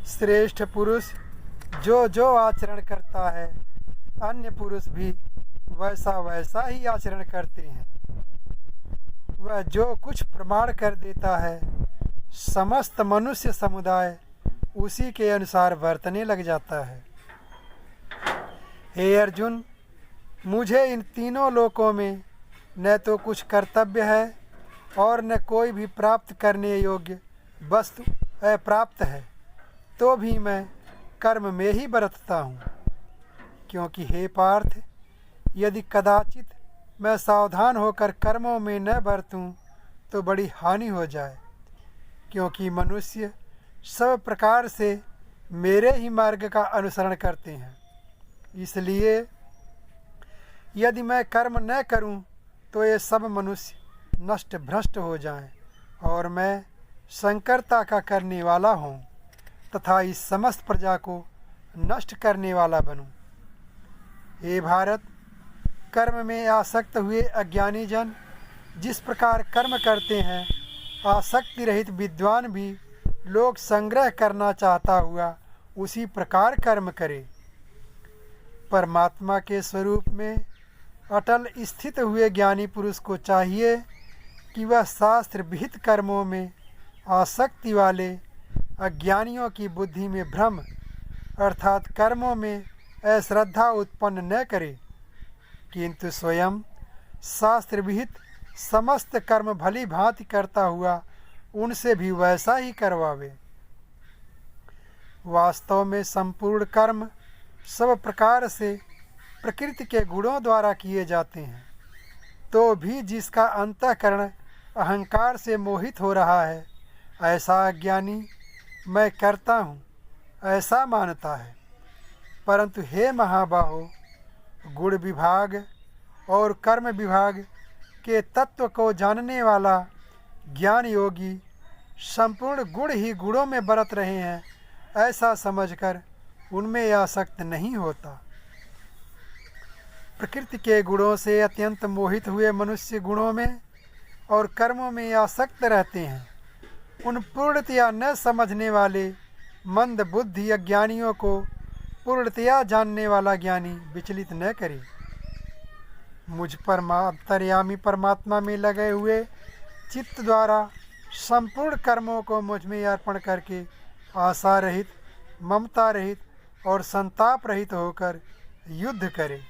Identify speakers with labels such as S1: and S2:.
S1: श्रेष्ठ पुरुष जो जो आचरण करता है, अन्य पुरुष भी वैसा वैसा ही आचरण करते हैं। वह जो कुछ प्रमाण कर देता है, समस्त मनुष्य समुदाय उसी के अनुसार बरतने लग जाता है। हे अर्जुन, मुझे इन तीनों लोकों में न तो कुछ कर्तव्य है और न कोई भी प्राप्त करने योग्य वस्तु अप्राप्त है, तो भी मैं कर्म में ही बरतता हूँ। क्योंकि हे पार्थ, यदि कदाचित मैं सावधान होकर कर्मों में न बरतूं तो बड़ी हानि हो जाए। क्योंकि मनुष्य सब प्रकार से मेरे ही मार्ग का अनुसरण करते हैं। इसलिए यदि मैं कर्म न करूं तो ये सब मनुष्य नष्ट भ्रष्ट हो जाएं और मैं संकरता का करने वाला हूँ तथा इस समस्त प्रजा को नष्ट करने वाला बनूं। हे भारत, कर्म में आसक्त हुए अज्ञानी जन जिस प्रकार कर्म करते हैं, आसक्ति रहित विद्वान भी लोक संग्रह करना चाहता हुआ उसी प्रकार कर्म करे। परमात्मा के स्वरूप में अटल स्थित हुए ज्ञानी पुरुष को चाहिए कि वह शास्त्र विहित कर्मों में आसक्ति वाले अज्ञानियों की बुद्धि में भ्रम अर्थात कर्मों में अश्रद्धा उत्पन्न न करे, किंतु स्वयं शास्त्र विहित समस्त कर्म भली भांति करता हुआ उनसे भी वैसा ही करवावे। वास्तव में संपूर्ण कर्म सब प्रकार से प्रकृति के गुणों द्वारा किए जाते हैं, तो भी जिसका अंतःकरण अहंकार से मोहित हो रहा है, ऐसा अज्ञानी मैं करता हूँ ऐसा मानता है। परंतु हे महाबाहो, गुण विभाग और कर्म विभाग के तत्व को जानने वाला ज्ञान योगी संपूर्ण गुण ही गुणों में बरत रहे हैं ऐसा समझकर उनमें आसक्त नहीं होता। प्रकृति के गुणों से अत्यंत मोहित हुए मनुष्य गुणों में और कर्मों में आसक्त रहते हैं। उन पूर्णतया न समझने वाले मंद बुद्धि अज्ञानियों को पूर्णतया जानने वाला ज्ञानी विचलित न करे। मुझ अंतर्यामी परमात्मा में लगे हुए चित्त द्वारा संपूर्ण कर्मों को मुझ में अर्पण करके आशा रहित, ममता रहित और संताप रहित होकर युद्ध करे।